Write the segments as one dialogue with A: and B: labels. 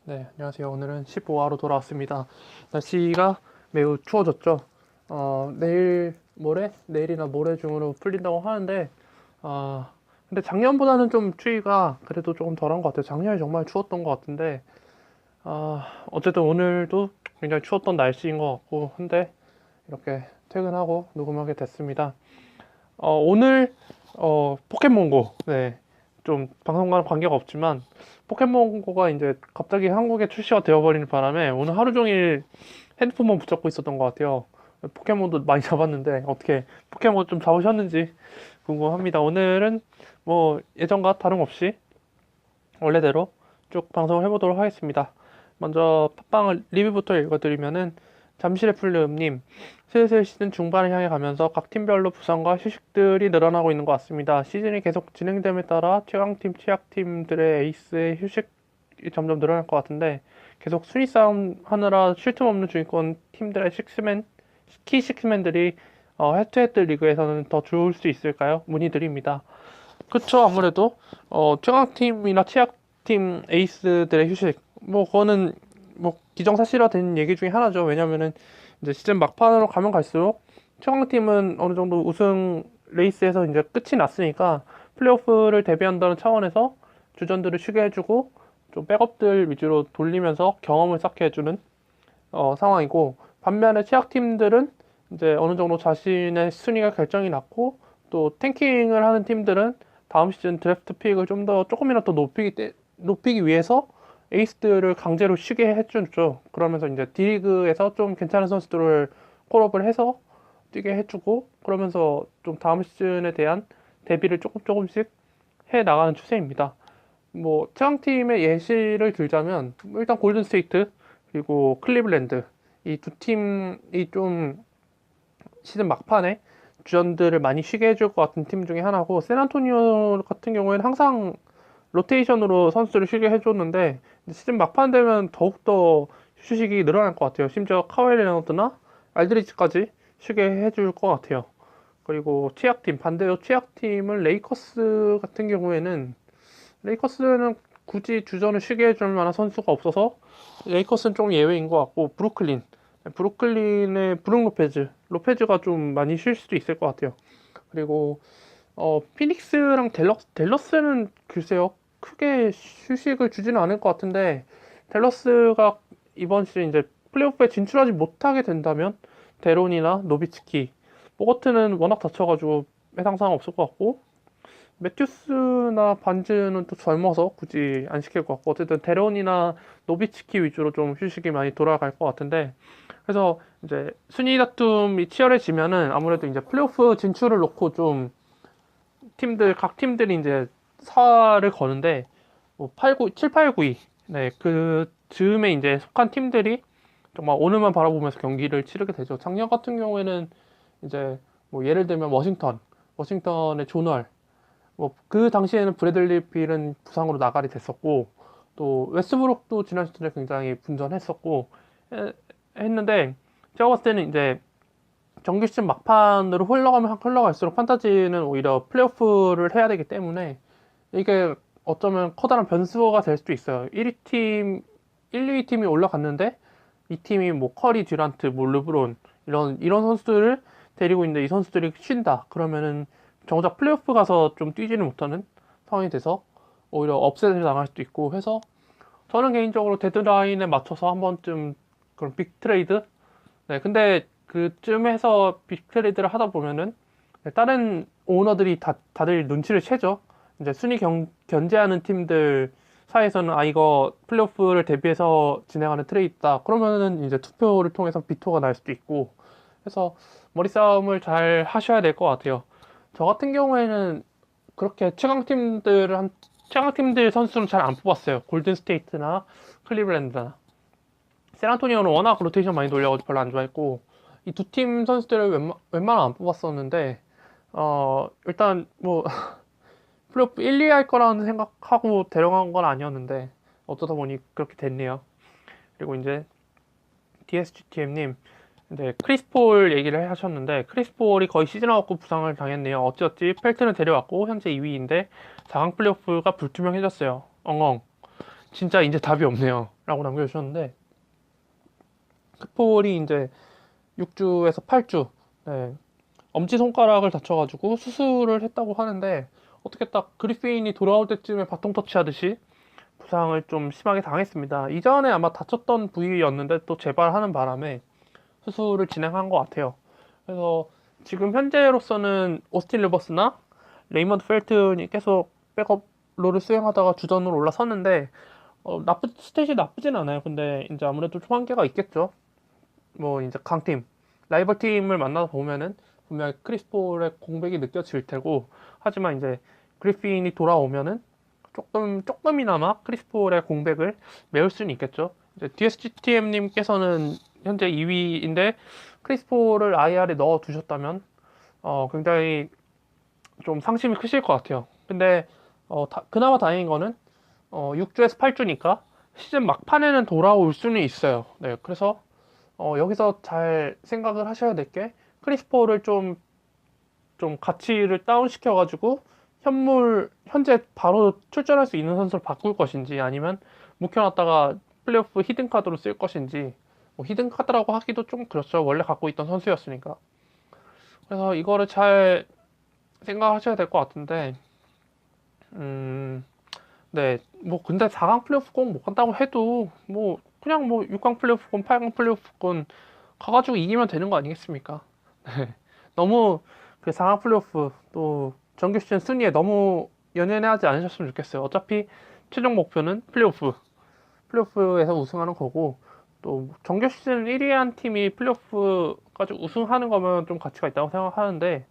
A: 네, 안녕하세요. 오늘은 15화로 돌아왔습니다. 날씨가 매우 추워졌죠. 내일이나 모레 중으로 풀린다고 하는데, 근데 작년보다는 좀 추위가 그래도 조금 덜한 것 같아요. 작년에 정말 추웠던 것 같은데, 어쨌든 오늘도 굉장히 추웠던 날씨인 것 같고, 한데, 이렇게 퇴근하고 녹음하게 됐습니다. 오늘 포켓몬고, 네, 좀 방송과는 관계가 없지만 포켓몬고가 이제 갑자기 한국에 출시가 되어버리는 바람에 오늘 하루 종일 핸드폰만 붙잡고 있었던 것 같아요. 포켓몬도 많이 잡았는데 어떻게 포켓몬 좀 잡으셨는지 궁금합니다. 오늘은 뭐 예전과 다름없이 원래대로 쭉 방송을 해보도록 하겠습니다. 먼저 팟빵을 리뷰부터 읽어드리면은 잠실의 풀리음님, 슬슬 시즌 중반을 향해 가면서 각 팀별로 부상과 휴식들이 늘어나고 있는 것 같습니다. 시즌이 계속 진행됨에 따라 최강팀, 취약팀들의 에이스의 휴식이 점점 늘어날 것 같은데 계속 순위 싸움 하느라 쉴 틈 없는 중위권 팀들의 키 식스맨들이 헤드투헤드 리그에서는 더 좋을 수 있을까요? 문의드립니다. 그쵸, 아무래도 최강팀이나 취약팀 에이스들의 휴식, 뭐 그거는 뭐 기정사실화된 얘기 중에 하나죠. 왜냐면은 이제 시즌 막판으로 가면 갈수록 최강팀은 어느 정도 우승 레이스에서 이제 끝이 났으니까 플레이오프를 대비한다는 차원에서 주전들을 쉬게 해주고 좀 백업들 위주로 돌리면서 경험을 쌓게 해주는 상황이고, 반면에 취약팀들은 이제 어느 정도 자신의 순위가 결정이 났고 또 탱킹을 하는 팀들은 다음 시즌 드래프트 픽을 좀 더 조금이라도 높이기 위해서 에이스들을 강제로 쉬게 해주죠. 그러면서 이제 D리그에서 좀 괜찮은 선수들을 콜업을 해서 뛰게 해주고, 그러면서 좀 다음 시즌에 대한 대비를 조금씩 해 나가는 추세입니다. 뭐 최강팀의 예시를 들자면 일단 골든 스테이트 그리고 클리블랜드, 이 두 팀이 좀 시즌 막판에 주전들을 많이 쉬게 해줄 것 같은 팀 중에 하나고, 샌안토니오 같은 경우에는 항상 로테이션으로 선수들을 쉬게 해줬는데 시즌 막판 되면 더욱더 휴식이 늘어날 것 같아요. 심지어 카와이 레너드나 알드리치까지 쉬게 해줄 것 같아요. 그리고 취약팀, 반대로 취약팀은 레이커스 같은 경우에는 레이커스는 굳이 주전을 쉬게 해줄 만한 선수가 없어서 레이커스는 좀 예외인 것 같고, 브루클린의 브룩 로페즈가 좀 많이 쉴 수도 있을 것 같아요. 그리고 피닉스랑 댈러스는 글쎄요, 크게 휴식을 주지는 않을 것 같은데, 댈러스가 이번 시즌 이제 플레이오프에 진출하지 못하게 된다면 데론이나 노비츠키, 보거트는 워낙 다쳐가지고 해당사항 없을 것 같고, 매튜스나 반즈는 또 젊어서 굳이 안 시킬 것 같고, 어쨌든 데론이나 노비츠키 위주로 좀 휴식이 많이 돌아갈 것 같은데, 그래서 이제 순위 다툼이 치열해지면은 아무래도 이제 플레이오프 진출을 놓고 좀 각 팀들이 이제 사활을 거는데, 뭐 7, 8, 9위, 네, 그 즈음에 이제 속한 팀들이 정말 오늘만 바라보면서 경기를 치르게 되죠. 작년 같은 경우에는 이제 뭐 예를 들면 워싱턴의 존월, 뭐 그 당시에는 브래들리 빌은 부상으로 나가리 됐었고, 또 웨스브룩도 지난 시즌에 굉장히 분전했었고 했는데, 제가 봤을 때는 이제 정규 시즌 막판으로 흘러가면 흘러갈수록 판타지는 오히려 플레이오프를 해야 되기 때문에 이게 어쩌면 커다란 변수가 될 수도 있어요. 2위 팀이 올라갔는데 이 팀이 뭐 커리, 듀란트, 뭐 르브론 이런 선수들을 데리고 있는데 이 선수들이 쉰다. 그러면은 정작 플레이오프 가서 좀 뛰지는 못하는 상황이 돼서 오히려 업셋을 당할 수도 있고 해서, 저는 개인적으로 데드라인에 맞춰서 한 번쯤 그런 빅 트레이드, 네, 근데 그쯤 해서 빅트레이드를 하다 보면은 다른 오너들이 다들 눈치를 채죠. 이제 순위 견제하는 팀들 사이에서는 이거 플레이오프를 대비해서 진행하는 트레이드다. 그러면은 이제 투표를 통해서 비토가 날 수도 있고 해서 머리 싸움을 잘 하셔야 될 것 같아요. 저 같은 경우에는 그렇게 최강팀들 선수는 잘 안 뽑았어요. 골든 스테이트나 클리블랜드나. 샌안토니오는 워낙 로테이션 많이 돌려가지고 별로 안 좋아했고, 이 두 팀 선수들을 웬만하면 안 뽑았었는데, 일단 뭐 플레이오프 1, 2 할 거라는 생각하고 데려간 건 아니었는데 어쩌다 보니 그렇게 됐네요. 그리고 이제 DSGTM님, 네, 크리스폴 얘기를 하셨는데, 크리스폴이 거의 시즌 아웃고 부상을 당했네요. 어찌어찌 펠트는 데려왔고 현재 2위인데 4강 플레이오프가 불투명해졌어요. 엉엉. 진짜 이제 답이 없네요. 라고 남겨주셨는데, 크폴이 이제 6주에서 8주, 네, 엄지손가락을 다쳐가지고 수술을 했다고 하는데, 어떻게 딱 그리핀이 돌아올 때쯤에 바통 터치하듯이 부상을 좀 심하게 당했습니다. 이전에 아마 다쳤던 부위였는데 또 재발하는 바람에 수술을 진행한 것 같아요. 그래서 지금 현재로서는 오스틴 리버스나 레이먼드 펠튼이 계속 백업 롤을 수행하다가 주전으로 올라섰는데, 스탯이 나쁘진 않아요. 근데 이제 아무래도 좀 한계가 있겠죠. 뭐 이제 강팀, 라이벌 팀을 만나다 보면은 분명히 크리스폴의 공백이 느껴질 테고, 하지만 이제 그리핀이 돌아오면은 조금이나마 크리스폴의 공백을 메울 수는 있겠죠. 이제 DSGTM님께서는 현재 2위인데 크리스폴을 IR에 넣어 두셨다면 굉장히 좀 상심이 크실 것 같아요. 근데 그나마 다행인 거는 6주에서 8주니까 시즌 막판에는 돌아올 수는 있어요. 네, 그래서 여기서 잘 생각을 하셔야 될 게, 크리스폴을 좀 가치를 다운시켜가지고 현재 바로 출전할 수 있는 선수를 바꿀 것인지, 아니면 묵혀놨다가 플레이오프 히든카드로 쓸 것인지, 뭐 히든카드라고 하기도 좀 그렇죠. 원래 갖고 있던 선수였으니까. 그래서 이거를 잘 생각하셔야 될 것 같은데, 네, 뭐 근데 4강 플레이오프권 못 간다고 해도 뭐 그냥 뭐 6강 플레이오프권, 8강 플레이오프권 가가지고 이기면 되는 거 아니겠습니까? 네. 너무 그 4강 플레이오프 또 정규 시즌 순위에 너무 연연해하지 않으셨으면 좋겠어요. 어차피 최종 목표는 플레이오프에서 우승하는 거고, 또 정규 시즌 1위 한 팀이 플레이오프까지 우승하는 거면 좀 가치가 있다고 생각하는데,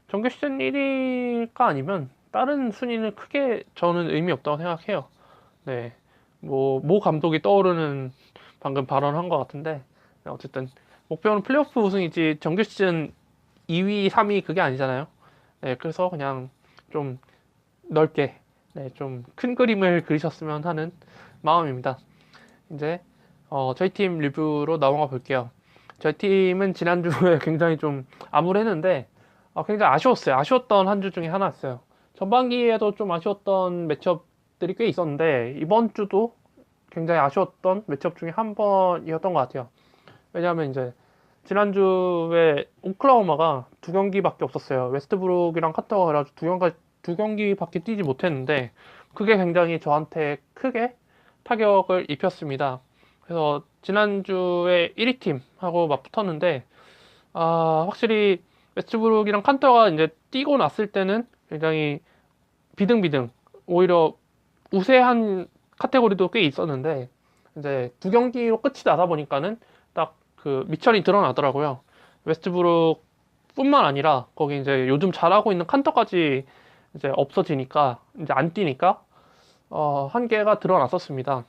A: 정규 시즌 1위가 아니면 다른 순위는 크게 저는 의미 없다고 생각해요. 네, 모 감독이 떠오르는 방금 발언한 것 같은데, 어쨌든 목표는 플레이오프 우승이지 정규 시즌 2위, 3위 그게 아니잖아요. 네, 그래서 그냥 좀 넓게, 네, 좀 큰 그림을 그리셨으면 하는 마음입니다. 이제 저희 팀 리뷰로 넘어가 볼게요. 저희 팀은 지난주에 굉장히 좀 암울했는데 굉장히 아쉬웠어요. 아쉬웠던 한 주 중에 하나였어요. 전반기에도 좀 아쉬웠던 매치업들이 꽤 있었는데, 이번 주도 굉장히 아쉬웠던 매치업 중에 한 번이었던 것 같아요. 왜냐하면 이제 지난주에 오클라호마가 두 경기밖에 없었어요. 웨스트브룩이랑 카터가 그래가지고 두 경기밖에 뛰지 못했는데, 그게 굉장히 저한테 크게 타격을 입혔습니다. 그래서 지난주에 1위 팀하고 맞붙었는데, 확실히 웨스트브룩이랑 칸터가 이제 뛰고 났을 때는 굉장히 비등비등, 오히려 우세한 카테고리도 꽤 있었는데, 이제 두 경기로 끝이 나다 보니까는 딱 그 미천이 드러나더라고요. 웨스트브룩 뿐만 아니라 거기 이제 요즘 잘하고 있는 칸터까지 이제 없어지니까, 이제 안 뛰니까 한계가 드러났었습니다.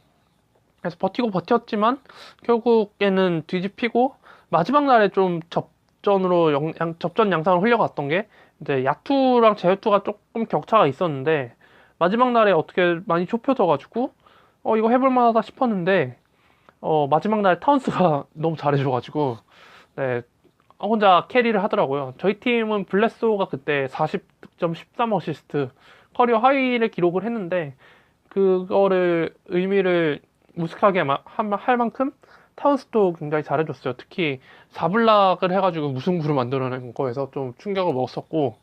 A: 그래서 버티고 버텼지만 결국에는 뒤집히고, 마지막 날에 좀 접전 양상을 흘려갔던 게, 이제 야투랑 제야투가 조금 격차가 있었는데, 마지막 날에 어떻게 많이 좁혀져가지고 이거 해볼 만하다 싶었는데, 마지막 날 타운스가 너무 잘해줘가지고, 네, 혼자 캐리를 하더라고요. 저희 팀은 블레소가 그때 40득점 13어시스트 커리어 하이를 기록을 했는데, 그거를 의미를 무색하게 할 만큼 타운스도 굉장히 잘해줬어요. 특히 4블락을 해가지고 무승부를 만들어낸 거에서 좀 충격을 먹었었고,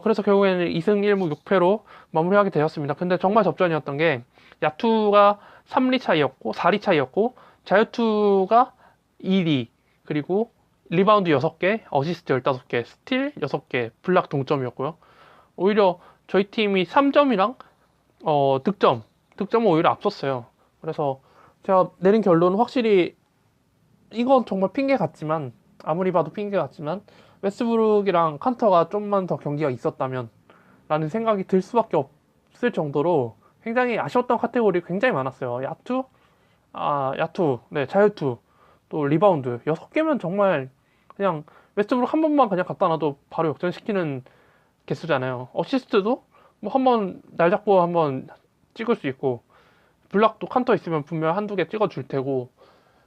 A: 그래서 결국에는 2승 1무 6패로 마무리하게 되었습니다. 근데 정말 접전이었던 게, 야투가 3리 차이였고 4리 차이였고, 자유투가 2리, 그리고 리바운드 6개, 어시스트 15개, 스틸 6개, 블락 동점이었고요. 오히려 저희 팀이 3점이랑 득점은 오히려 앞섰어요. 그래서 제가 내린 결론은, 확실히 이건 정말 핑계 같지만, 아무리 봐도 핑계 같지만, 웨스트브룩이랑 칸터가 좀만 더 경기가 있었다면 라는 생각이 들 수밖에 없을 정도로 굉장히 아쉬웠던 카테고리 굉장히 많았어요. 야투, 네, 자유투, 또 리바운드 6개면 정말 그냥 웨스트브룩 한 번만 그냥 갖다 놔도 바로 역전시키는 개수잖아요. 어시스트도 뭐 한번 날 잡고 한번 찍을 수 있고, 블락도 칸터 있으면 분명 한두 개 찍어줄 테고.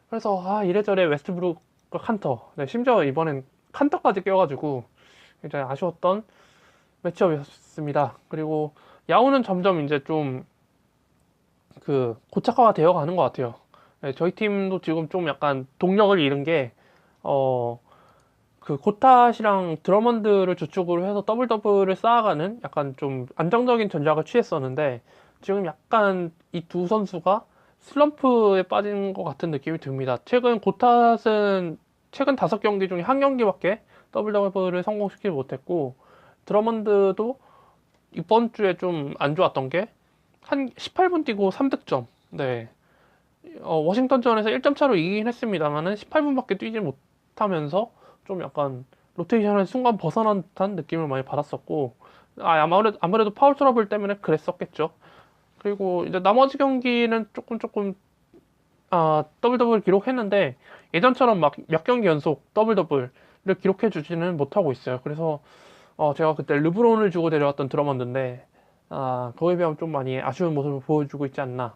A: 그래서 이래저래 웨스트브룩과 칸터, 네, 심지어 이번엔 칸터까지 껴가지고 굉장히 아쉬웠던 매치업이었습니다. 그리고 야구는 점점 이제 좀 고착화가 되어 가는 것 같아요. 네, 저희 팀도 지금 좀 약간 동력을 잃은 게, 어, 고탓이랑 드러먼드를 주축으로 해서 더블 더블을 쌓아가는 약간 좀 안정적인 전략을 취했었는데, 지금 약간 이 두 선수가 슬럼프에 빠진 것 같은 느낌이 듭니다. 고탓은 최근 5경기 중에 한 경기밖에 더블 더블을 성공시키지 못했고, 드러먼드도 이번 주에 좀 안 좋았던 게 한 18분 뛰고 3득점. 네. 워싱턴전에서 1점 차로 이기긴 했습니다만은 18분밖에 뛰지 못하면서 좀 약간 로테이션을 순간 벗어난 듯한 느낌을 많이 받았었고, 아무래도 파울 트러블 때문에 그랬었겠죠. 그리고 이제 나머지 경기는 조금 더블 더블 기록했는데, 예전처럼 막 몇 경기 연속 더블 더블을 기록해 주지는 못하고 있어요. 그래서 제가 그때 르브론을 주고 데려왔던 드러먼드인데, 거기에 비하면 좀 많이 아쉬운 모습을 보여주고 있지 않나.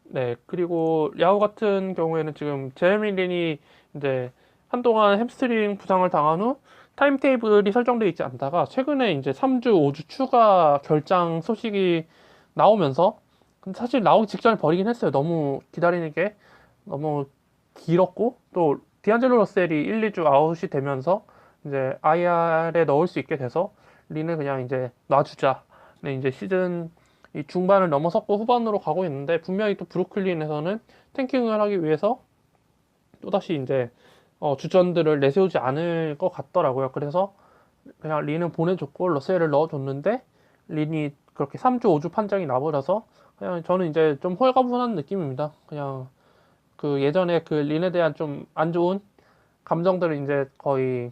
A: 네, 그리고 야후 같은 경우에는 지금 제레미 린이 이제 한동안 햄스트링 부상을 당한 후 타임테이블이 설정되어 있지 않다가 최근에 이제 3주, 5주 추가 결장 소식이 나오면서, 근데 사실 나오기 직전에 버리긴 했어요. 너무 기다리는 게 너무 길었고, 또 디안젤로 러셀이 1, 2주 아웃이 되면서 이제 IR에 넣을 수 있게 돼서 린을 그냥 이제 놔주자. 네, 이제 시즌 이 중반을 넘어섰고 후반으로 가고 있는데, 분명히 또 브루클린에서는 탱킹을 하기 위해서 또다시 이제 주전들을 내세우지 않을 것 같더라고요. 그래서 그냥 린은 보내줬고 러셀을 넣어줬는데, 린이 그렇게 3주, 5주 판정이 나버려서 그냥 저는 이제 좀 홀가분한 느낌입니다. 그냥 예전에 린에 대한 좀 안 좋은 감정들을 이제 거의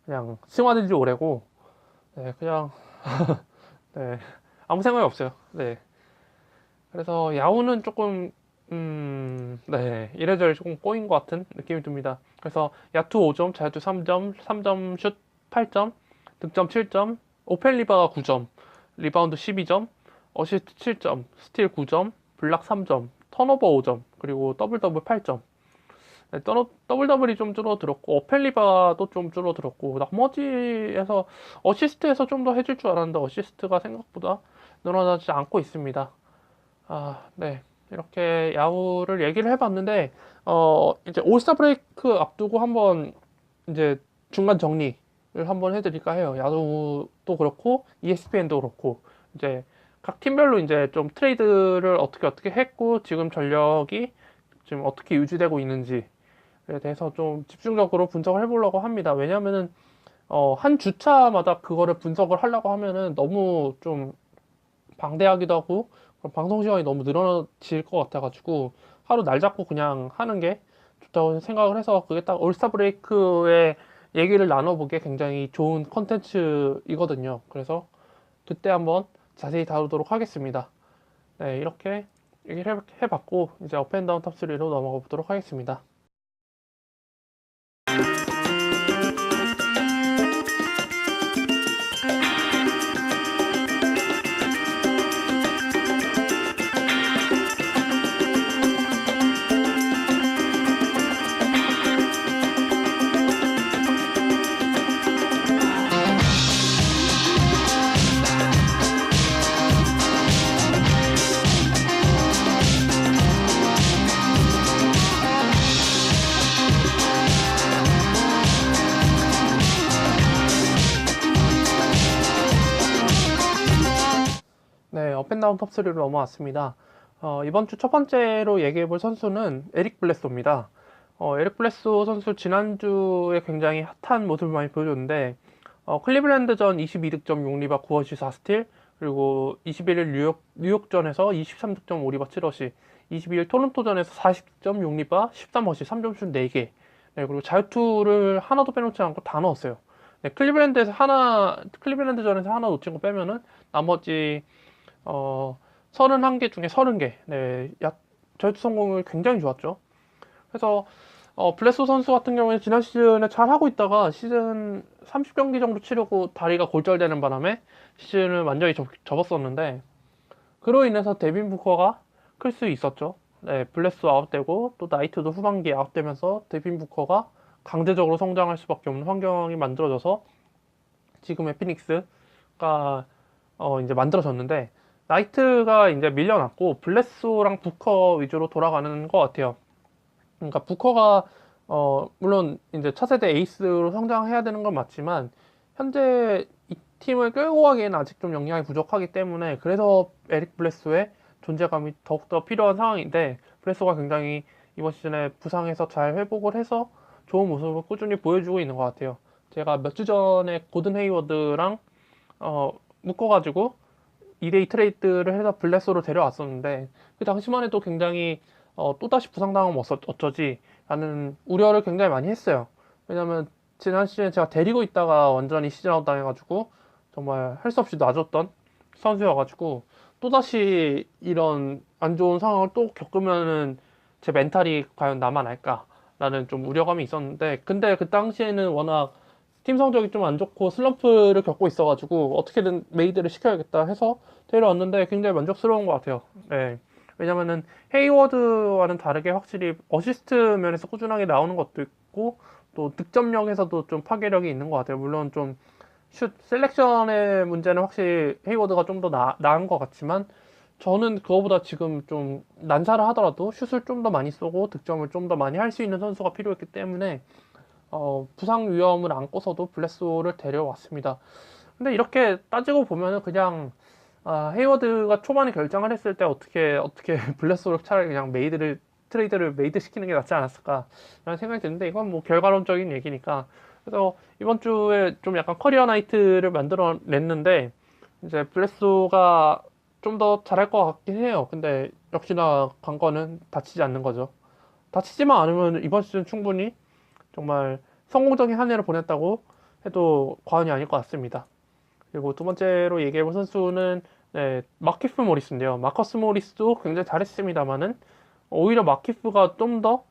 A: 그냥 승화된 지 오래고, 네, 그냥 네, 아무 생각이 없어요. 네. 그래서 야구는 조금 네, 이래저래 조금 꼬인 것 같은 느낌이 듭니다. 그래서 야투 5점, 자유투 3점, 3점 슛 8점, 득점 7점, 오펜 리바가 9점, 리바운드 12점, 어시스트 7점, 스틸 9점, 블락 3점, 턴오버 5점, 그리고 더블 더블 8점. 네, 더블 더블이 좀 줄어들었고, 오펜 리바도 좀 줄어들었고, 나머지에서 어시스트에서 좀 더 해줄 줄 알았는데 어시스트가 생각보다 늘어나지 않고 있습니다. 네. 이렇게 야구를 얘기를 해봤는데, 이제 올스타 브레이크 앞두고 한번 이제 중간 정리를 한번 해드릴까 해요. 야구도 그렇고, ESPN도 그렇고, 이제 각 팀별로 이제 좀 트레이드를 어떻게 했고, 지금 전력이 지금 어떻게 유지되고 있는지에 대해서 좀 집중적으로 분석을 해보려고 합니다. 왜냐면은, 한 주차마다 그거를 분석을 하려고 하면은 너무 좀 방대하기도 하고, 그럼 방송 시간이 너무 늘어질 것 같아가지고 하루 날 잡고 그냥 하는 게 좋다고 생각을 해서, 그게 딱 올스타 브레이크의 얘기를 나눠보기에 굉장히 좋은 컨텐츠이거든요. 그래서 그때 한번 자세히 다루도록 하겠습니다. 네, 이렇게 얘기를 해봤고, 이제 업앤다운 탑3로 넘어가 보도록 하겠습니다. 네, 업앤다운 탑3로 넘어왔습니다. 이번 주 첫 번째로 얘기해 볼 선수는 에릭 블레소입니다. 에릭 블레소 선수 지난주에 굉장히 핫한 모습을 많이 보여줬는데, 클리블랜드전 22득점 6리바 9어시 4스틸, 그리고 21일 뉴욕전에서 23득점 5리바 7어시, 22일 토론토전에서 40득점 6리바 13어시 3점 슛 4개, 네, 그리고 자유투를 하나도 빼놓지 않고 다 넣었어요. 네, 클리블랜드전에서 하나 놓친 거 빼면은 나머지 31개 중에 30개. 네, 자유투 성공을 굉장히 좋았죠. 그래서 블레소 선수 같은 경우에 지난 시즌에 잘 하고 있다가 시즌 30경기 정도 치르고 다리가 골절되는 바람에 시즌을 완전히 접었었는데, 그로 인해서 데빈 부커가 클 수 있었죠. 네, 블레소 아웃되고 또 나이트도 후반기에 아웃되면서 데빈 부커가 강제적으로 성장할 수밖에 없는 환경이 만들어져서 지금의 피닉스가 이제 만들어졌는데, 나이트가 이제 밀려났고 블레소랑 부커 위주로 돌아가는 것 같아요. 그러니까 부커가 물론 이제 차세대 에이스로 성장해야 되는 건 맞지만 현재 이 팀을 끌고 가기에는 아직 좀 역량이 부족하기 때문에 그래서 에릭 블레소의 존재감이 더욱더 필요한 상황인데 블레소가 굉장히 이번 시즌에 부상에서 잘 회복을 해서 좋은 모습을 꾸준히 보여주고 있는 것 같아요. 제가 몇 주 전에 고든 헤이워드랑 묶어가지고 2대2 트레이드를 해서 블레소로 데려왔었는데 그 당시만 해도 굉장히 또다시 부상당하면 어쩌지 라는 우려를 굉장히 많이 했어요. 왜냐면 지난 시즌에 제가 데리고 있다가 완전히 시즌아웃 당해가지고 정말 할 수 없이 놔줬던 선수여가지고 또다시 이런 안 좋은 상황을 또 겪으면은 제 멘탈이 과연 남아날까 라는 좀 우려감이 있었는데 근데 그 당시에는 워낙 팀 성적이 좀 안 좋고 슬럼프를 겪고 있어가지고 어떻게든 메이드를 시켜야겠다 해서 데려왔는데 굉장히 만족스러운 것 같아요. 네. 왜냐면은 헤이워드와는 다르게 확실히 어시스트 면에서 꾸준하게 나오는 것도 있고 또 득점력에서도 좀 파괴력이 있는 것 같아요. 물론 좀 슛 셀렉션의 문제는 확실히 헤이워드가 좀 더 나은 것 같지만 저는 그거보다 지금 좀 난사를 하더라도 슛을 좀 더 많이 쏘고 득점을 좀 더 많이 할 수 있는 선수가 필요했기 때문에 부상 위험을 안고서도 블레소를 데려왔습니다. 근데 이렇게 따지고 보면은 그냥 헤이워드가 초반에 결정을 했을 때 어떻게 블레소를 차라리 그냥 트레이드를 메이드 시키는 게 낫지 않았을까라는 생각이 드는데 이건 뭐 결과론적인 얘기니까 그래서 이번 주에 좀 약간 커리어 나이트를 만들어냈는데 이제 블레소가 좀 더 잘할 것 같긴 해요. 근데 역시나 관건은 다치지 않는 거죠. 다치지만 않으면 이번 시즌 충분히 정말 성공적인 한 해를 보냈다고 해도 과언이 아닐 것 같습니다. 그리고 두 번째로 얘기해볼 선수는 네, 마키프 모리스인데요. 마커스 모리스도 굉장히 잘했습니다만은 오히려 마키프가 좀 더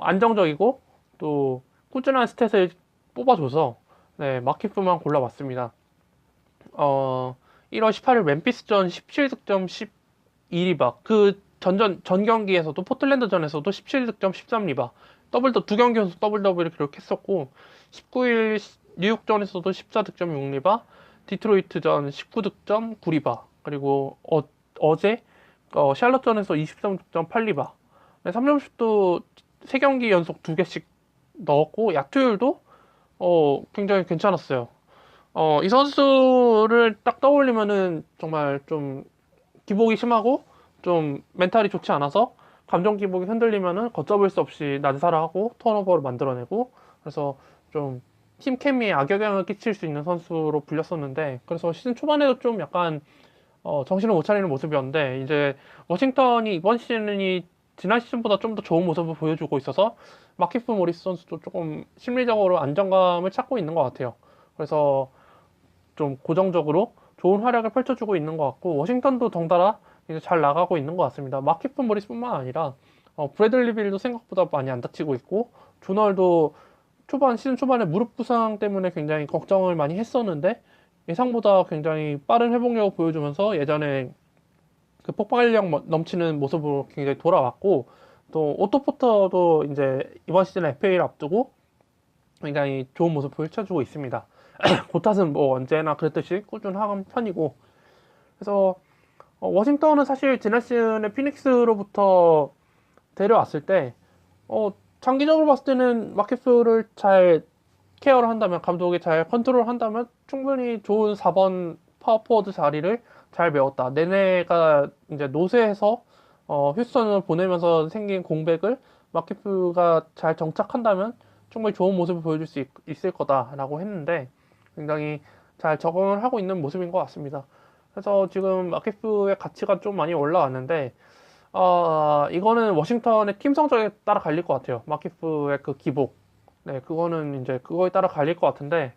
A: 안정적이고 또 꾸준한 스탯을 뽑아줘서 네, 마키프만 골라봤습니다. 1월 18일 멤피스전 17득점 12리바 전 경기에서도 포틀랜드전에서도 17득점 13리바 두 경기 연속 더블 더블을 기록했었고 19일 뉴욕전에서도 14득점 6리바 디트로이트전 19득점 9리바 그리고 어제 샬럿전에서 23득점 8리바 3점슛도 3경기 연속 2개씩 넣었고 야투율도 굉장히 괜찮았어요. 이 선수를 딱 떠올리면은 정말 좀 기복이 심하고 좀 멘탈이 좋지 않아서 감정 기복이 흔들리면은 걷잡을 수 없이 난사를 하고 턴오버를 만들어내고 그래서 좀 팀 케미에 악영향을 끼칠 수 있는 선수로 불렸었는데 그래서 시즌 초반에도 좀 약간 정신을 못 차리는 모습이었는데 이제 워싱턴이 이번 시즌이 지난 시즌보다 좀 더 좋은 모습을 보여주고 있어서 마키프 모리스 선수도 조금 심리적으로 안정감을 찾고 있는 것 같아요. 그래서 좀 고정적으로 좋은 활약을 펼쳐주고 있는 것 같고 워싱턴도 덩달아 이제 잘 나가고 있는 것 같습니다. 마키프 모리스뿐만 아니라 브래들리 빌도 생각보다 많이 안 다치고 있고 조널도 시즌 초반에 무릎 부상 때문에 굉장히 걱정을 많이 했었는데 예상보다 굉장히 빠른 회복력을 보여주면서 예전에 그 폭발력 넘치는 모습으로 굉장히 돌아왔고 또 오토 포터도 이제 이번 시즌 FA를 앞두고 굉장히 좋은 모습을 펼쳐주고 있습니다. 고탓은 뭐 언제나 그랬듯이 꾸준한 편이고 그래서 워싱턴은 사실 지난 시즌에 피닉스로부터 데려왔을 때 장기적으로 봤을 때는 마켓스를 잘 케어를 한다면 감독이 잘 컨트롤 한다면 충분히 좋은 4번 파워포워드 자리를 잘 메웠다. 내내가 이제 노쇠해서 휴스턴을 보내면서 생긴 공백을 마키프가 잘 정착한다면 충분히 좋은 모습을 보여줄 수 있을 거다라고 했는데 굉장히 잘 적응을 하고 있는 모습인 것 같습니다. 그래서 지금 마키프의 가치가 좀 많이 올라왔는데 이거는 워싱턴의 팀 성적에 따라 갈릴 것 같아요. 마키프의 그 기복. 네, 그거는 이제 그거에 따라 갈릴 것 같은데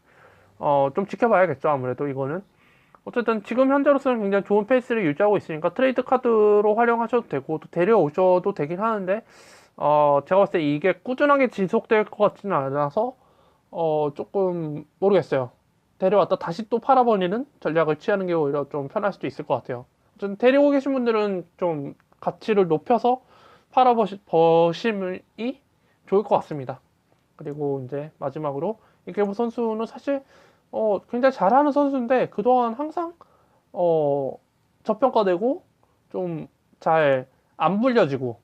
A: 좀 지켜봐야겠죠. 아무래도 이거는. 어쨌든 지금 현재로서는 굉장히 좋은 페이스를 유지하고 있으니까 트레이드 카드로 활용하셔도 되고 또 데려오셔도 되긴 하는데 제가 봤을 때 이게 꾸준하게 지속될 것 같지는 않아서 조금 모르겠어요. 데려왔다 다시 또 팔아버리는 전략을 취하는 게 오히려 좀 편할 수도 있을 것 같아요. 어쨌든 데리고 계신 분들은 좀 가치를 높여서 팔아버심이 좋을 것 같습니다. 그리고 이제 마지막으로 이케부 선수는 사실 굉장히 잘하는 선수인데 그동안 항상 어, 저평가되고 좀 잘 안 불려지고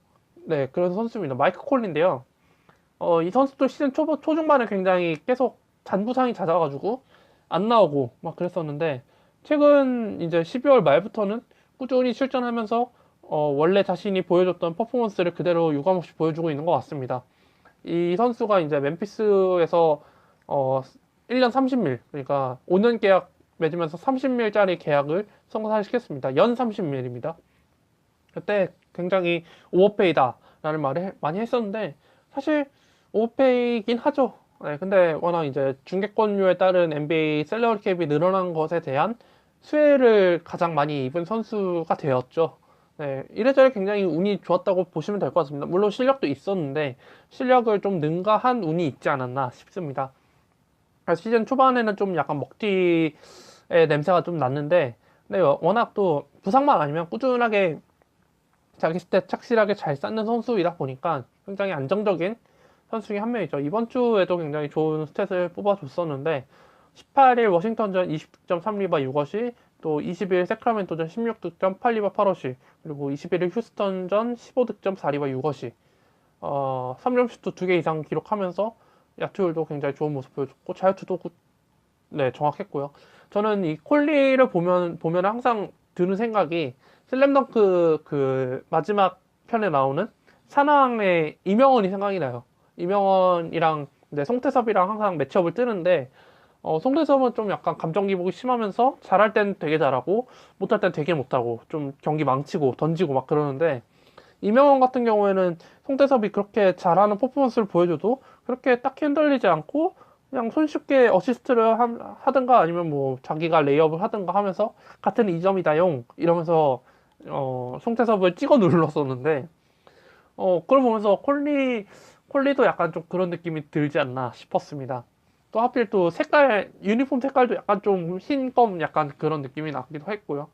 A: 네, 그런 선수입니다. 마이크 콜린인데요. 이 선수도 시즌 초중반에 굉장히 계속 잔부상이 잦아가지고 안 나오고 막 그랬었는데 최근 이제 12월 말부터는 꾸준히 출전하면서 원래 자신이 보여줬던 퍼포먼스를 그대로 유감없이 보여주고 있는 것 같습니다. 이 선수가 이제 멤피스에서 1년 30밀 그러니까 5년 계약 맺으면서 30밀짜리 계약을 성사시켰습니다. 연 30밀입니다. 그때 굉장히 오버페이다라는 말을 많이 했었는데 사실 오버페이긴 하죠. 네, 근데 워낙 이제 중계권료에 따른 NBA 셀러리 캡이 늘어난 것에 대한 수혜를 가장 많이 입은 선수가 되었죠. 네, 이래저래 굉장히 운이 좋았다고 보시면 될 것 같습니다. 물론 실력도 있었는데 실력을 좀 능가한 운이 있지 않았나 싶습니다. 시즌 초반에는 좀 약간 먹튀의 냄새가 좀 났는데 근데 워낙 또 부상만 아니면 꾸준하게 자기 스탯 착실하게 잘 쌓는 선수이다 보니까 굉장히 안정적인 선수 중에 한 명이죠. 이번 주에도 굉장히 좋은 스탯을 뽑아줬었는데 18일 워싱턴전 20득점 3리바 6어시 또 20일 세크라멘토전 16득점 8리바 8어시 그리고 21일 휴스턴전 15득점 4리바 6어시 3점슛도 2개 이상 기록하면서 야투율도 굉장히 좋은 모습 보여줬고 자유투도 네, 정확했고요. 저는 이 콜리를 보면 항상 드는 생각이 슬램덩크 그 마지막 편에 나오는 산왕의 이명헌이 생각이 나요. 이명헌이랑 이제 송태섭이랑 항상 매치업을 뜨는데 송태섭은 좀 약간 감정 기복이 심하면서 잘할 땐 되게 잘하고 못할 땐 되게 못하고 좀 경기 망치고 던지고 막 그러는데 이명헌 같은 경우에는 송태섭이 그렇게 잘하는 퍼포먼스를 보여줘도 그렇게 딱히 흔들리지 않고 그냥 손쉽게 어시스트를 하든가 아니면 뭐 자기가 레이업을 하든가 하면서 같은 2점이다용 이러면서 송태섭을 찍어 눌렀었는데 그걸 보면서 콜리도 약간 좀 그런 느낌이 들지 않나 싶었습니다. 또 하필 또 유니폼 색깔도 약간 좀 흰검 약간 그런 느낌이 나기도 했고요.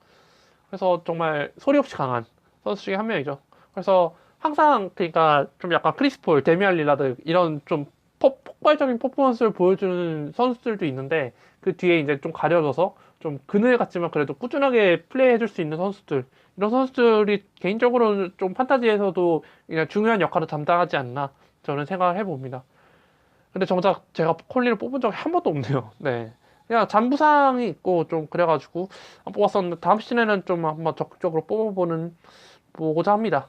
A: 그래서 정말 소리 없이 강한 선수 중에 한 명이죠. 그래서 항상 그러니까 좀 약간 크리스폴, 데미안 릴라드 이런 좀 폭발적인 퍼포먼스를 보여주는 선수들도 있는데 그 뒤에 이제 좀 가려져서 좀 그늘 같지만 그래도 꾸준하게 플레이해줄 수 있는 선수들 이런 선수들이 개인적으로 좀 판타지에서도 그냥 중요한 역할을 담당하지 않나 저는 생각을 해봅니다. 근데 정작 제가 콜리를 뽑은 적이 한 번도 없네요. 네. 그냥 잔부상이 있고 좀 그래가지고 안 뽑았었는데 다음 시즌에는 좀 한번 적극적으로 보고자 합니다.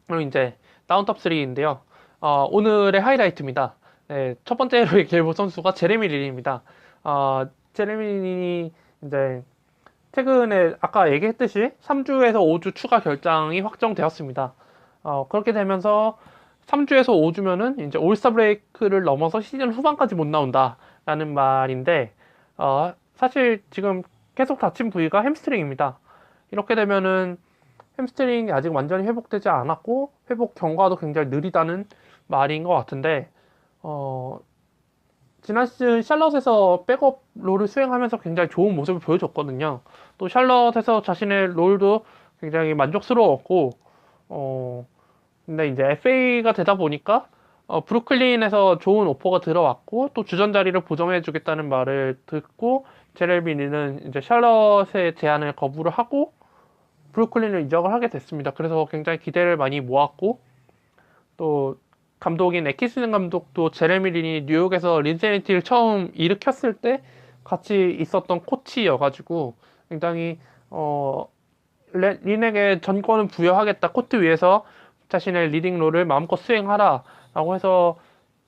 A: 그리고 이제 다운탑 3인데요. 오늘의 하이라이트입니다. 네, 첫 번째로 얘기해볼 선수가 제레미 린입니다. 제레미 린이 이제 최근에 아까 얘기했듯이 3주에서 5주 추가 결장이 확정되었습니다. 그렇게 되면서 3주에서 5주면은 이제 올스타 브레이크를 넘어서 시즌 후반까지 못 나온다라는 말인데 사실 지금 계속 다친 부위가 햄스트링입니다. 이렇게 되면은 햄스트링이 아직 완전히 회복되지 않았고 회복 경과도 굉장히 느리다는 말인 것 같은데 지난 시즌 샬럿에서 백업 롤을 수행하면서 굉장히 좋은 모습을 보여줬거든요. 또 샬럿에서 자신의 롤도 굉장히 만족스러웠고 근데 이제 FA가 되다 보니까 브루클린에서 좋은 오퍼가 들어왔고 또 주전 자리를 보정해 주겠다는 말을 듣고 제레미 린은 이제 샬럿의 제안을 거부를 하고 브루클린을 이적을 하게 됐습니다. 그래서 굉장히 기대를 많이 모았고 또 감독인 에키스는 감독도 제레미 린이 뉴욕에서 린세니티를 처음 일으켰을 때 같이 있었던 코치여가지고 굉장히 린에게 전권을 부여하겠다 코트 위에서 자신의 리딩 롤을 마음껏 수행하라 라고 해서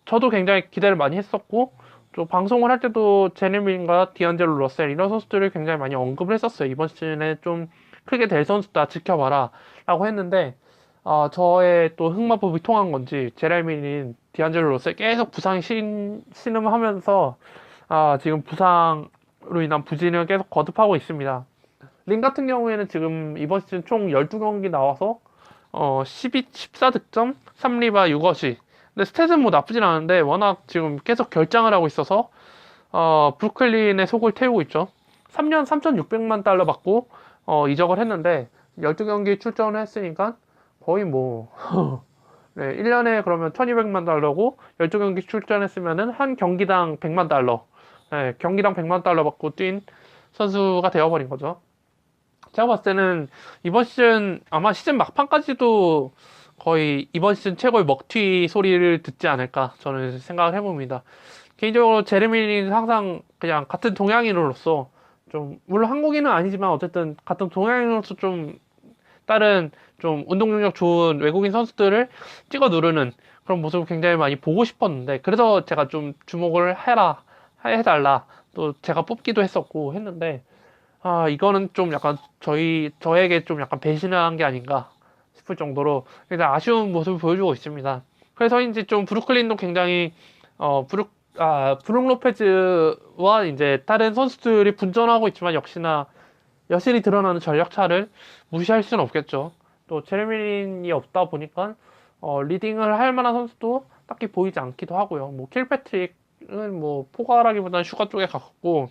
A: 저도 굉장히 기대를 많이 했었고 또 방송을 할 때도 제레미 린과 디안젤로 러셀 이런 선수들을 굉장히 많이 언급을 했었어요. 이번 시즌에 좀 크게 될 선수다 지켜봐라 라고 했는데 저의 또 흑마법이 통한 건지 제레미린 디안젤로 로스 계속 부상이 신음하면서 지금 부상으로 인한 부진을 계속 거듭하고 있습니다. 린 같은 경우에는 지금 이번 시즌 총 12경기 나와서 14득점 3리바 6어시 근데 스탯은 뭐 나쁘진 않은데 워낙 지금 계속 결장을 하고 있어서 브루클린의 속을 태우고 있죠. 3년 3,600만 달러 받고 이적을 했는데 12경기 출전을 했으니까 거의 뭐 네, 1년에 그러면 1200만 달러고 12경기 출전했으면은 한 경기당 100만 달러 네, 경기당 100만 달러 받고 뛴 선수가 되어버린 거죠. 제가 봤을 때는 이번 시즌 아마 시즌 막판까지도 거의 이번 시즌 최고의 먹튀 소리를 듣지 않을까 저는 생각을 해봅니다. 개인적으로 제레미 린은 항상 그냥 같은 동양인으로서 좀 물론 한국인은 아니지만 어쨌든 같은 동양인으로서 좀 다른 좀 운동 능력 좋은 외국인 선수들을 찍어 누르는 그런 모습을 굉장히 많이 보고 싶었는데 그래서 제가 좀 주목을 해달라 또 제가 뽑기도 했었고 했는데 이거는 좀 약간 저에게 좀 약간 배신을 한 게 아닌가 싶을 정도로 굉장히 아쉬운 모습을 보여주고 있습니다. 그래서인지 좀 브루클린도 굉장히 브룩 로페즈와 이제 다른 선수들이 분전하고 있지만 역시나 여실히 드러나는 전력차를 무시할 수는 없겠죠. 또 제레미린이 없다 보니까 리딩을 할 만한 선수도 딱히 보이지 않기도 하고요. 뭐 킬패트릭은 뭐 포괄하기보다는 슈가 쪽에 가깝고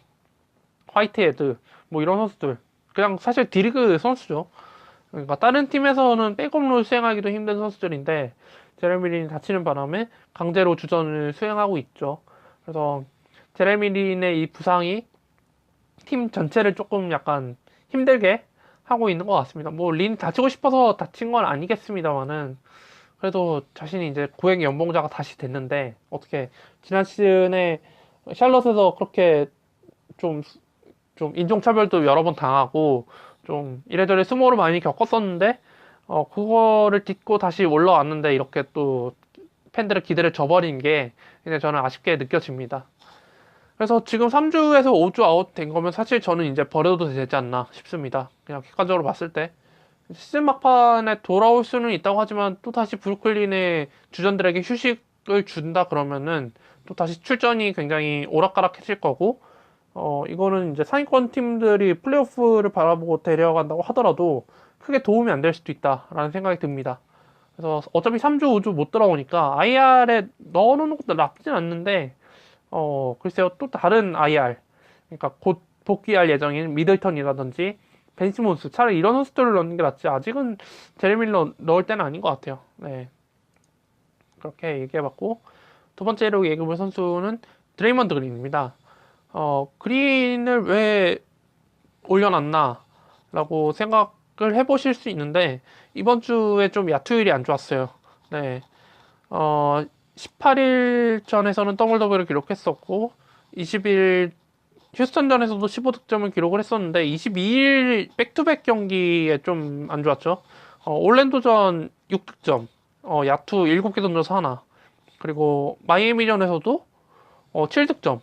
A: 화이트헤드 뭐 이런 선수들 그냥 사실 D리그 선수죠. 그러니까 다른 팀에서는 백업롤 수행하기도 힘든 선수들인데 제레미린이 다치는 바람에 강제로 주전을 수행하고 있죠. 그래서 제레미린의 이 부상이 팀 전체를 조금 약간 힘들게 하고 있는 것 같습니다. 뭐 린 다치고 싶어서 다친 건 아니겠습니다만은 그래도 자신이 이제 고액 연봉자가 다시 됐는데 어떻게 지난 시즌에 샬럿에서 그렇게 좀 인종차별도 여러 번 당하고 좀 이래저래 수모를 많이 겪었었는데 그거를 딛고 다시 올라왔는데 이렇게 또 팬들의 기대를 저버린 게 그냥 저는 아쉽게 느껴집니다. 그래서 지금 3주에서 5주 아웃 된 거면 사실 저는 이제 버려도 되지 않나 싶습니다. 그냥 객관적으로 봤을 때. 시즌 막판에 돌아올 수는 있다고 하지만 또 다시 브루클린의 주전들에게 휴식을 준다 그러면은 또 다시 출전이 굉장히 오락가락해질 거고 이거는 이제 상위권 팀들이 플레이오프를 바라보고 데려간다고 하더라도 크게 도움이 안 될 수도 있다라는 생각이 듭니다. 그래서 어차피 3주, 5주 못 들어오니까 IR에 넣어놓는 것도 나쁘진 않는데 글쎄요, 또 다른 IR, 그러니까 곧 복귀할 예정인 미들턴이라든지 벤시몬스, 차라리 이런 선수들을 넣는 게 낫지. 아직은 제레밀러 넣을 때는 아닌 것 같아요. 네. 그렇게 얘기해봤고, 두 번째로 얘기해볼 선수는 드레이먼드 그린입니다. 그린을 왜 올려놨나? 라고 생각을 해보실 수 있는데, 이번 주에 좀 야투율이 안 좋았어요. 네. 18일 전에서는 더블 더블을 기록했었고 20일 휴스턴전에서도 15득점을 기록을 했었는데 22일 백투백 경기에 좀 안 좋았죠. 올랜도전 6득점, 야투 7개 던져서 하나, 그리고 마이애미전에서도 7득점,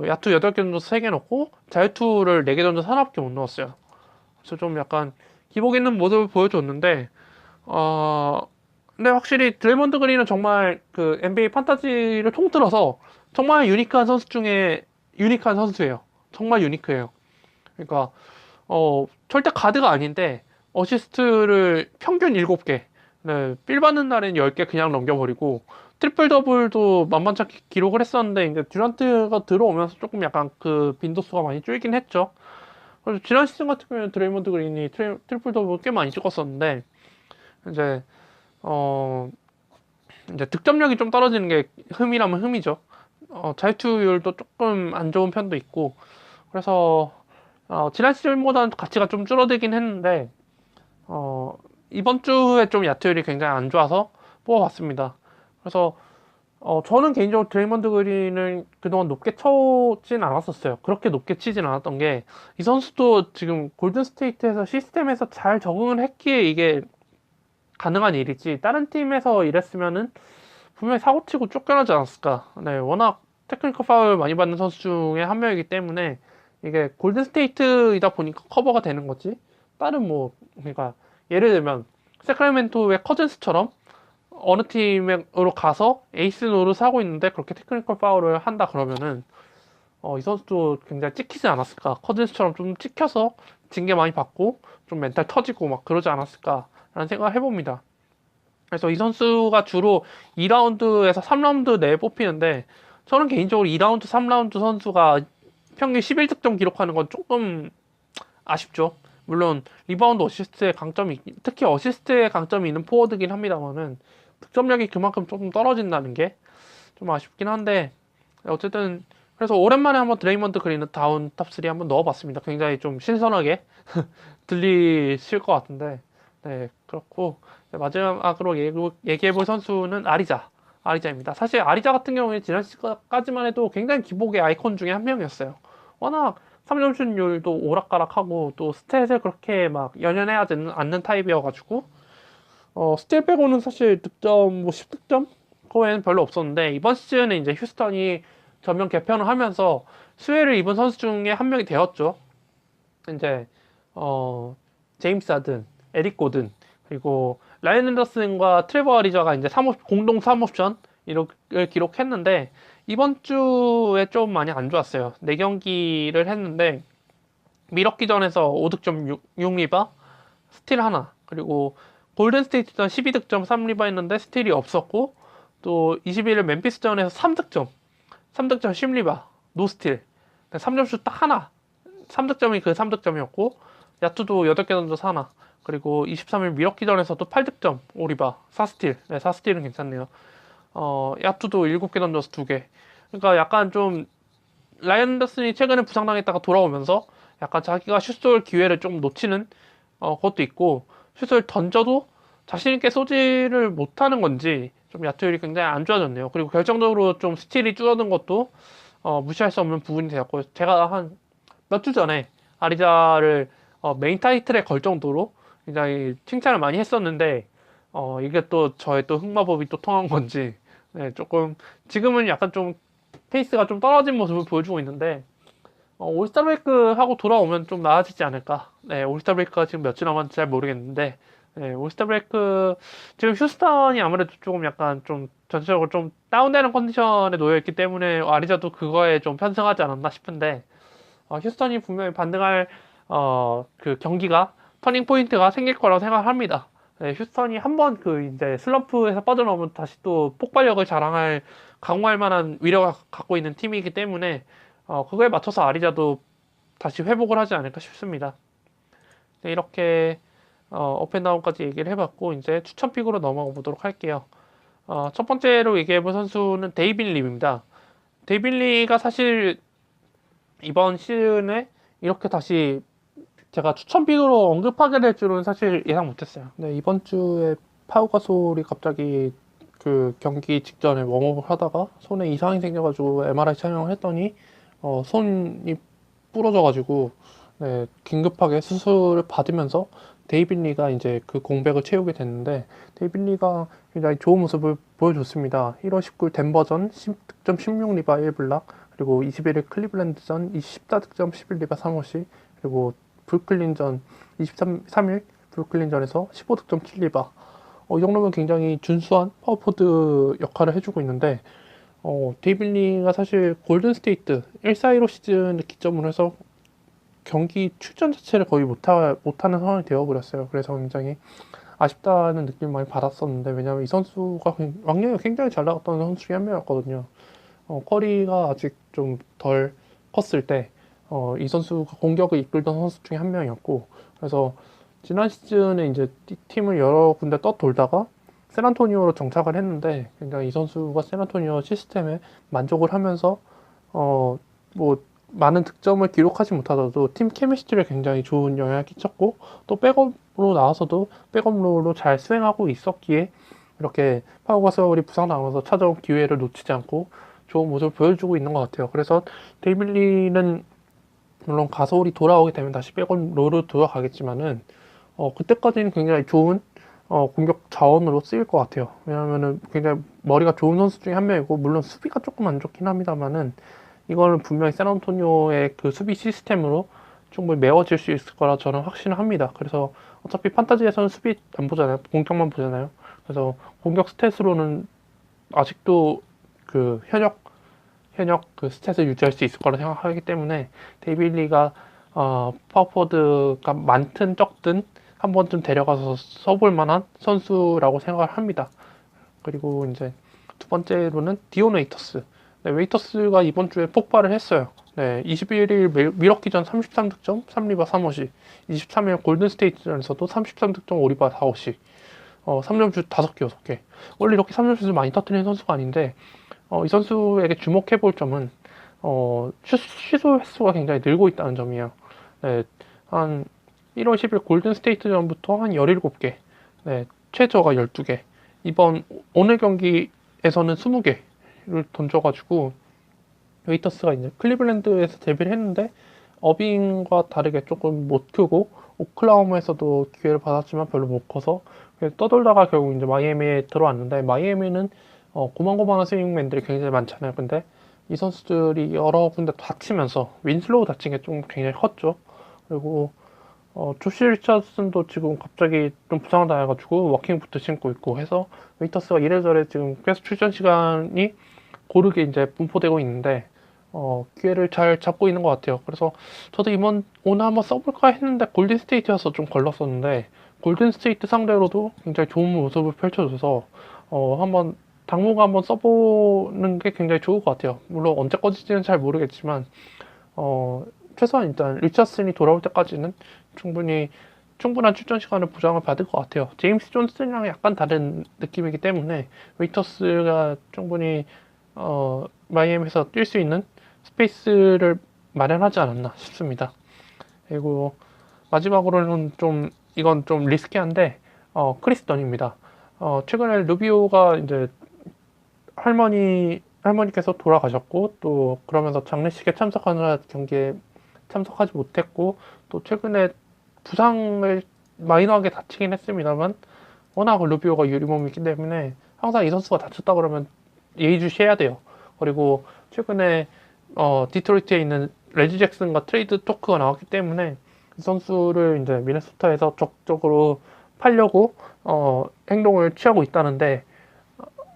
A: 야투 8개 던져서 3개 넣고 자유투를 4개 던져서 하나밖에 못 넣었어요. 그래서 좀 약간 기복 있는 모습을 보여줬는데 근데 확실히 드레몬드 그린은 정말 그 NBA 판타지를 통틀어서 정말 유니크한 선수 중에 유니크한 선수예요. 정말 유니크해요. 그러니까 절대 가드가 아닌데 어시스트를 평균 7개, 네, 빌 받는 날엔 10개 그냥 넘겨버리고 트리플 더블도 만만치 않게 기록을 했었는데 이제 듀란트가 들어오면서 조금 약간 그 빈도수가 많이 줄긴 했죠. 그래서 지난 시즌 같은 경우에는 드레이먼드 그린이 트리플 더블 꽤 많이 찍었었는데 이제 어, 이제 득점력이 좀 떨어지는 게 흠이라면 흠이죠. 자유투율도 조금 안 좋은 편도 있고, 그래서, 지난 시즌보다는 가치가 좀 줄어들긴 했는데, 이번 주에 좀 야투율이 굉장히 안 좋아서 뽑아봤습니다. 그래서, 저는 개인적으로 드레이먼드 그린을 그동안 높게 쳐진 않았었어요. 그렇게 높게 치진 않았던 게, 이 선수도 지금 골든스테이트에서 시스템에서 잘 적응을 했기에 이게 가능한 일이지 다른 팀에서 일했으면은 분명히 사고치고 쫓겨나지 않았을까. 네, 워낙 테크니컬 파울 많이 받는 선수 중에 한 명이기 때문에 이게 골든 스테이트이다 보니까 커버가 되는 거지. 다른 뭐 그러니까 예를 들면 세크라멘토의 커즌스처럼 어느 팀으로 가서 에이스 노릇을 하고 있는데 그렇게 테크니컬 파울을 한다 그러면은 이 선수도 굉장히 찍히지 않았을까. 커즌스처럼 좀 찍혀서 징계 많이 받고 좀 멘탈 터지고 막 그러지 않았을까라는 생각을 해봅니다. 그래서 이 선수가 주로 2라운드에서 3라운드 내에 뽑히는데 저는 개인적으로 2라운드, 3라운드 선수가 평균 11득점 기록하는 건 조금 아쉽죠. 물론 리바운드 어시스트의 강점이 특히 어시스트의 강점이 있는 포워드긴 합니다만은 득점력이 그만큼 조금 떨어진다는 게 좀 아쉽긴 한데 어쨌든 그래서 오랜만에 한번 드레이먼드 그린은 다운 탑3 한번 넣어봤습니다. 굉장히 좀 신선하게 들리실 것 같은데, 네, 그렇고, 네, 마지막으로 얘기해볼 선수는 아리자입니다. 사실 아리자 같은 경우에 지난 시즌까지만 해도 굉장히 기복의 아이콘 중에 한 명이었어요. 워낙 3점 슛율도 오락가락하고 또 스탯을 그렇게 막 연연해하지 않는 타입이어가지고 스틸 빼고는 사실 득점 뭐 10득점 거에는 별로 없었는데 이번 시즌에 이제 휴스턴이 전면 개편을 하면서 수혜를 입은 선수 중에 한 명이 되었죠. 이제 제임스 하든, 에릭 고든, 그리고 라이언 앤더슨과 트레버 아리자가 이제 공동 3옵션 이렇게 기록했는데 이번 주에 좀 많이 안 좋았어요. 4경기를 했는데 미러키전에서 5득점 6리바, 스틸 하나, 그리고 골든스테이트전 12득점 3리바 했는데 스틸이 없었고 또 21일 멤피스전에서 3득점 10리바 노스틸 3점슛 딱 하나 3득점이 그 3득점이었고 야투도 8개 던져서 하나 그리고 23일 미러키전에서도 8득점 5리바 4스틸 4스틸은 괜찮네요. 야투도 7개 던져서 2개. 그러니까 약간 좀 라이언 앤더슨이 최근에 부상당했다가 돌아오면서 약간 자기가 슛쏠 기회를 좀 놓치는 것도 있고 슛을 던져도 자신있게 쏘지를 못하는 건지 좀 야투율이 굉장히 안 좋아졌네요. 그리고 결정적으로 좀 스틸이 줄어든 것도 무시할 수 없는 부분이 되었고 제가 한 몇 주 전에 아리자를 메인 타이틀에 걸 정도로 굉장히 칭찬을 많이 했었는데 이게 또 저의 또 흑마법이 또 통한 건지 네, 조금 지금은 약간 좀 페이스가 좀 떨어진 모습을 보여주고 있는데 올스타 브레이크 하고 돌아오면 좀 나아지지 않을까. 네, 올스타 브레이크가 지금 며칠 남았는지 잘 모르겠는데 네, 올스타 브레이크 지금 휴스턴이 아무래도 조금 약간 좀 전체적으로 좀 다운되는 컨디션에 놓여 있기 때문에 아리자도 그거에 좀 편승하지 않았나 싶은데 휴스턴이 분명히 반등할 그 경기가 터닝 포인트가 생길 거라고 생각합니다. 네, 휴스턴이 한번 그 이제 슬럼프에서 빠져나오면 다시 또 폭발력을 자랑할 강화할 만한 위력을 갖고 있는 팀이기 때문에 그거에 맞춰서 아리자도 다시 회복을 하지 않을까 싶습니다. 네, 이렇게 업앤다운까지 얘기를 해봤고 이제 추천픽으로 넘어가 보도록 할게요. 첫 번째로 얘기해볼 선수는 데이빈 립입니다. 데이빈 립가 사실 이번 시즌에 이렇게 다시 제가 추천픽으로 언급하게 될 줄은 사실 예상 못했어요. 네, 이번 주에 파우가솔이 갑자기 그 경기 직전에 웜업을 하다가 손에 이상이 생겨가지고 MRI 촬영을 했더니 손이 부러져가지고 네, 긴급하게 수술을 받으면서 데이빈 리가 이제 그 공백을 채우게 됐는데 데이빈 리가 굉장히 좋은 모습을 보여줬습니다. 1월 19일 덴버전 10득점 16리바 1블락 그리고 21일 클리블랜드전 24득점 11리바 3어시 그리고 브루클린전 23일 브루클린전에서 15득점 7리바 이 정도면 굉장히 준수한 파워포드 역할을 해주고 있는데 데이빈 리가 사실 골든스테이트 1-4-1호 시즌을 기점으로 해서 경기 출전 자체를 거의 못하는 상황이 되어버렸어요. 그래서 굉장히 아쉽다는 느낌을 많이 받았었는데 왜냐면 이 선수가 왕년에 굉장히 잘 나갔던 선수 중에 한 명이었거든요. 커리가 아직 좀 덜 컸을 때 이 선수가 공격을 이끌던 선수 중에 한 명이었고 그래서 지난 시즌에 이제 팀을 여러 군데 떠돌다가 샌안토니오로 정착을 했는데 굉장히 이 선수가 샌안토니오 시스템에 만족을 하면서 뭐 많은 득점을 기록하지 못하더라도 팀 케미스트리에 굉장히 좋은 영향을 끼쳤고 또 백업으로 나와서도 백업롤로 잘 수행하고 있었기에 이렇게 파우가솔이 부상당하면서 찾아온 기회를 놓치지 않고 좋은 모습을 보여주고 있는 것 같아요. 그래서 데이빈 리는 물론 가솔이 돌아오게 되면 다시 백업롤로 돌아가겠지만은 그때까지는 굉장히 좋은 공격 자원으로 쓰일 것 같아요. 왜냐면은 굉장히 머리가 좋은 선수 중에 한 명이고 물론 수비가 조금 안 좋긴 합니다만은 이거는 분명히 샌안토니오의 그 수비 시스템으로 충분히 메워질 수 있을 거라 저는 확신을 합니다. 그래서 어차피 판타지에서는 수비 안 보잖아요. 공격만 보잖아요. 그래서 공격 스탯으로는 아직도 그 현역 그 스탯을 유지할 수 있을 거라 생각하기 때문에 데이빈 리가 파워포드가 많든 적든 한 번쯤 데려가서 써볼 만한 선수라고 생각을 합니다. 그리고 이제 두 번째로는 디온 웨이터스. 네, 웨이터스가 이번 주에 폭발을 했어요. 네, 21일 미러키전 33득점, 3리바 3어시, 23일 골든스테이트전에서도 33득점, 5리바 4어시, 3점슛 5개, 6개. 원래 이렇게 3점슛을 많이 터뜨리는 선수가 아닌데, 이 선수에게 주목해볼 점은 취소 횟수가 굉장히 늘고 있다는 점이에요. 네, 한 1월 10일 골든 스테이트전부터 한 17개, 네, 최저가 12개, 이번 오늘 경기에서는 20개를 던져가지고 웨이터스가 이제 클리블랜드에서 데뷔를 했는데 어빙과 다르게 조금 못 크고 오클라호마에서도 기회를 받았지만 별로 못 커서 떠돌다가 결국 이제 마이애미에 들어왔는데 마이애미는 고만고만한 스윙맨들이 굉장히 많잖아요. 근데 이 선수들이 여러 군데 다치면서 윈슬로우 다친 게 좀 굉장히 컸죠. 그리고 조시 리처슨도 지금 갑자기 좀 부상을 당해가지고 워킹부트 신고 있고 해서 웨이터스가 이래저래 지금 계속 출전 시간이 고르게 이제 분포되고 있는데 기회를 잘 잡고 있는 것 같아요. 그래서 저도 오늘 한번 써볼까 했는데 골든 스테이트여서 좀 걸렀었는데 골든 스테이트 상대로도 굉장히 좋은 모습을 펼쳐줘서 한번 당분간 한번 써보는 게 굉장히 좋을 것 같아요. 물론 언제까지는 잘 모르겠지만 최소한 일단 리처슨이 돌아올 때까지는 충분한 출전 시간을 보장을 받을 것 같아요. 제임스 존슨이랑 약간 다른 느낌이기 때문에 웨이터스가 충분히 마이애미에서 뛸 수 있는 스페이스를 마련하지 않았나 싶습니다. 그리고 마지막으로는 이건 좀 리스키한데 크리스 던입니다. 최근에 루비오가 이제 할머니께서 돌아가셨고 또 그러면서 장례식에 참석하느라 경기에 참석하지 못했고 또 최근에 부상을 마이너하게 다치긴 했습니다만 워낙 루비오가 유리몸이기 때문에 항상 이 선수가 다쳤다 그러면 예의주시해야 돼요. 그리고 최근에 디트로이트에 있는 레지 잭슨과 트레이드 토크가 나왔기 때문에 이 선수를 이제 미네소타에서 적극적으로 팔려고 행동을 취하고 있다는데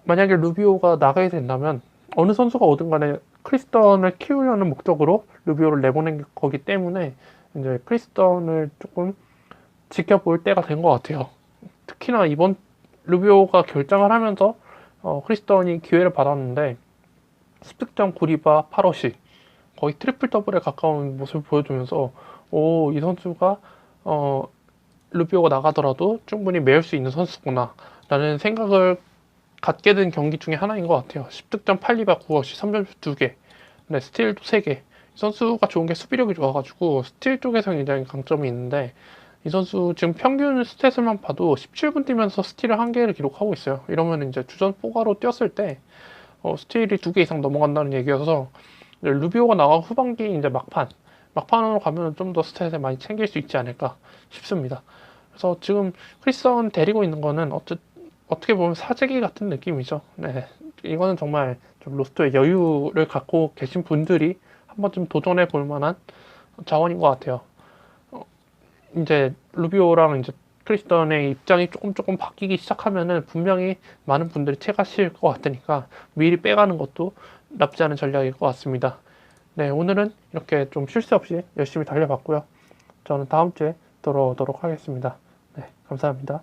A: 만약에 루비오가 나가게 된다면 어느 선수가 오든 간에 크리스턴을 키우려는 목적으로 루비오를 내보낸 거기 때문에 이제 크리스턴을 조금 지켜볼 때가 된 것 같아요. 특히나 이번 루비오가 결장을 하면서 크리스턴이 기회를 받았는데 10득점 9리바 8어시 거의 트리플 더블에 가까운 모습을 보여주면서 이 선수가 루비오가 나가더라도 충분히 메울 수 있는 선수구나 라는 생각을 갖게 된 경기 중에 하나인 것 같아요. 10득점 8리바 9어시 3점슛 2개, 네, 스틸도 3개. 이 선수가 좋은 게 수비력이 좋아가지고 스틸 쪽에서 굉장히 강점이 있는데 이 선수 지금 평균 스탯을만 봐도 17분 뛰면서 스틸을 1개를 기록하고 있어요. 이러면 이제 주전 4가로 뛰었을 때 스틸이 2개 이상 넘어간다는 얘기여서 루비오가 나가고 후반기 이제 막판으로 가면 좀 더 스탯을 많이 챙길 수 있지 않을까 싶습니다. 그래서 지금 크리스턴 데리고 있는 거는 어떻게 보면 사재기 같은 느낌이죠. 네, 이거는 정말 좀 로스터에 여유를 갖고 계신 분들이 한 번쯤 도전해 볼 만한 자원인 것 같아요. 이제 루비오랑 이제 크리스턴의 입장이 조금 바뀌기 시작하면은 분명히 많은 분들이 체가실 것 같으니까 미리 빼가는 것도 나쁘지 않은 전략일 것 같습니다. 네, 오늘은 이렇게 좀 쉴 새 없이 열심히 달려봤고요. 저는 다음 주에 돌아오도록 하겠습니다. 네, 감사합니다.